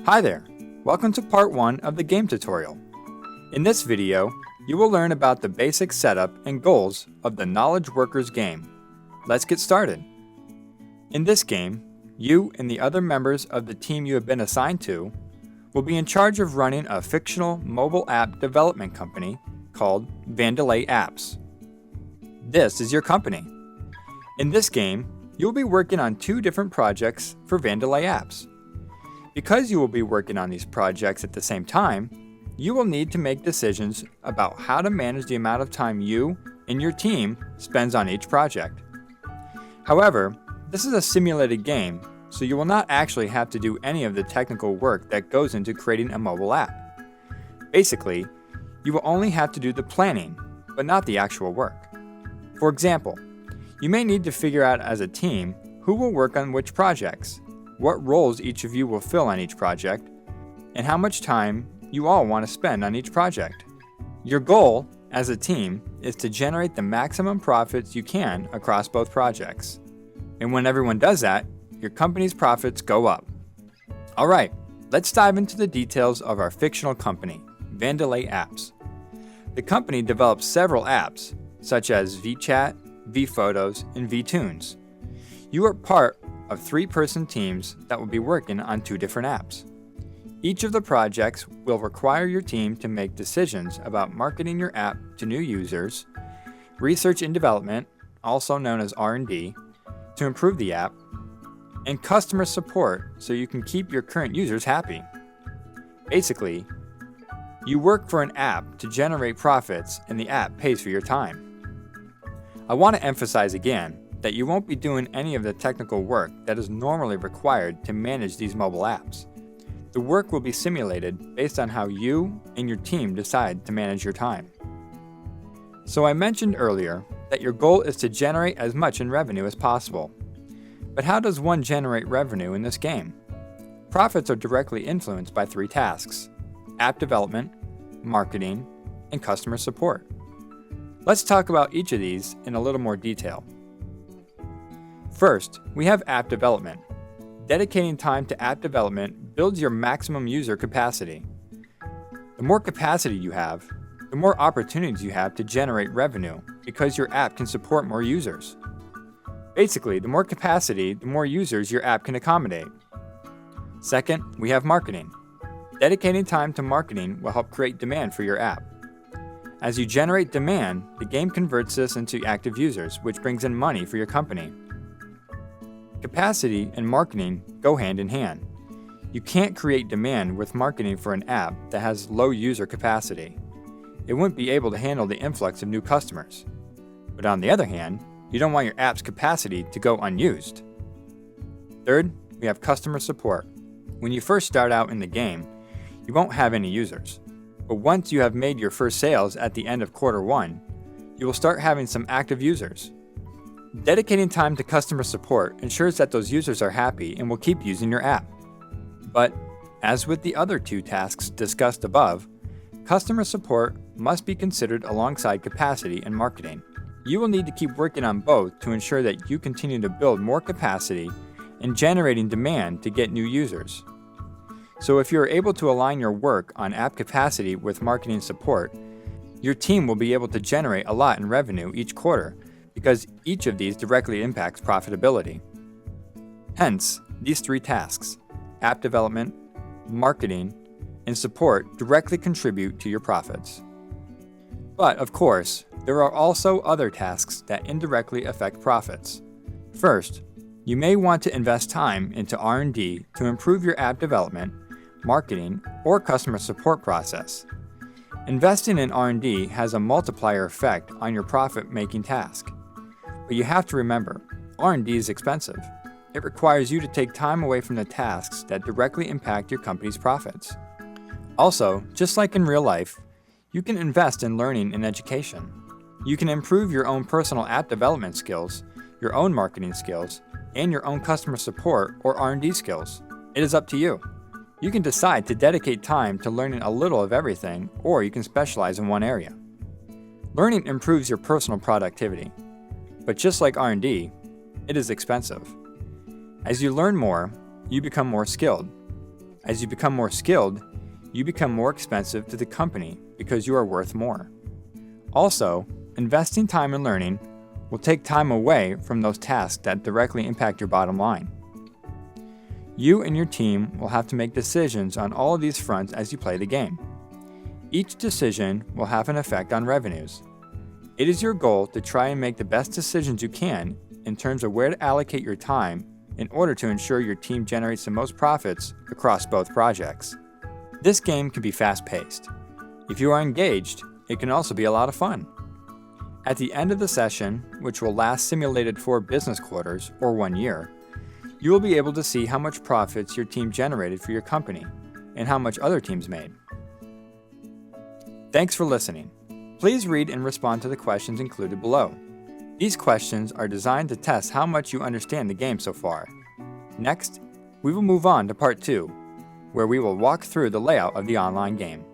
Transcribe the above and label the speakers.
Speaker 1: Hi there! Welcome to part 1 of the game tutorial. In this video, you will learn about the basic setup and goals of the Knowledge Workers game. Let's get started. In this game, you and the other members of the team you have been assigned to will be in charge of running a fictional mobile app development company called Vandeley Apps. This is your company. In this game, you'll be working on 2 different projects for Vandeley Apps. Because you will be working on these projects at the same time, you will need to make decisions about how to manage the amount of time you and your team spends on each project. However, this is a simulated game, so you will not actually have to do any of the technical work that goes into creating a mobile app. Basically, you will only have to do the planning, but not the actual work. For example, you may need to figure out as a team who will work on which projects, what roles each of you will fill on each project, and how much time you all want to spend on each project. Your goal as a team is to generate the maximum profits you can across both projects. And when everyone does that, your company's profits go up. Alright, let's dive into the details of our fictional company, Vandeley Apps. The company develops several apps, such as VChat, VPhotos, and VTunes. You are part of 3-person teams that will be working on 2 different apps. Each of the projects will require your team to make decisions about marketing your app to new users, research and development, also known as R&D, to improve the app, and customer support so you can keep your current users happy. Basically, you work for an app to generate profits and the app pays for your time. I want to emphasize again that you won't be doing any of the technical work that is normally required to manage these mobile apps. The work will be simulated based on how you and your team decide to manage your time. So I mentioned earlier that your goal is to generate as much in revenue as possible. But how does one generate revenue in this game? Profits are directly influenced by 3 tasks: app development, marketing, and customer support. Let's talk about each of these in a little more detail. First, we have app development. Dedicating time to app development builds your maximum user capacity. The more capacity you have, the more opportunities you have to generate revenue because your app can support more users. Basically, the more capacity, the more users your app can accommodate. Second, we have marketing. Dedicating time to marketing will help create demand for your app. As you generate demand, the game converts this into active users, which brings in money for your company. Capacity and marketing go hand in hand. You can't create demand with marketing for an app that has low user capacity. It wouldn't be able to handle the influx of new customers. But on the other hand, you don't want your app's capacity to go unused. Third, we have customer support. When you first start out in the game, you won't have any users. But once you have made your first sales at the end of quarter 1, you will start having some active users. Dedicating time to customer support ensures that those users are happy and will keep using your app. But, as with the other 2 tasks discussed above, customer support must be considered alongside capacity and marketing. You will need to keep working on both to ensure that you continue to build more capacity and generating demand to get new users. So if you are able to align your work on app capacity with marketing support, your team will be able to generate a lot in revenue each quarter because each of these directly impacts profitability. Hence, these 3 tasks, app development, marketing, and support directly contribute to your profits. But of course, there are also other tasks that indirectly affect profits. First, you may want to invest time into R&D to improve your app development, marketing, or customer support process. Investing in R&D has a multiplier effect on your profit-making task. But you have to remember, R&D is expensive. It requires you to take time away from the tasks that directly impact your company's profits. Also, just like in real life, you can invest in learning and education. You can improve your own personal app development skills, your own marketing skills, and your own customer support or R&D skills. It is up to you. You can decide to dedicate time to learning a little of everything, or you can specialize in one area. Learning improves your personal productivity. But just like R&D, it is expensive. As you learn more, you become more skilled. As you become more skilled, you become more expensive to the company because you are worth more. Also, investing time in learning will take time away from those tasks that directly impact your bottom line. You and your team will have to make decisions on all of these fronts as you play the game. Each decision will have an effect on revenues. It is your goal to try and make the best decisions you can in terms of where to allocate your time in order to ensure your team generates the most profits across both projects. This game can be fast-paced. If you are engaged, it can also be a lot of fun. At the end of the session, which will last simulated 4 business quarters or 1 year, you will be able to see how much profits your team generated for your company and how much other teams made. Thanks for listening. Please read and respond to the questions included below. These questions are designed to test how much you understand the game so far. Next, we will move on to part 2, where we will walk through the layout of the online game.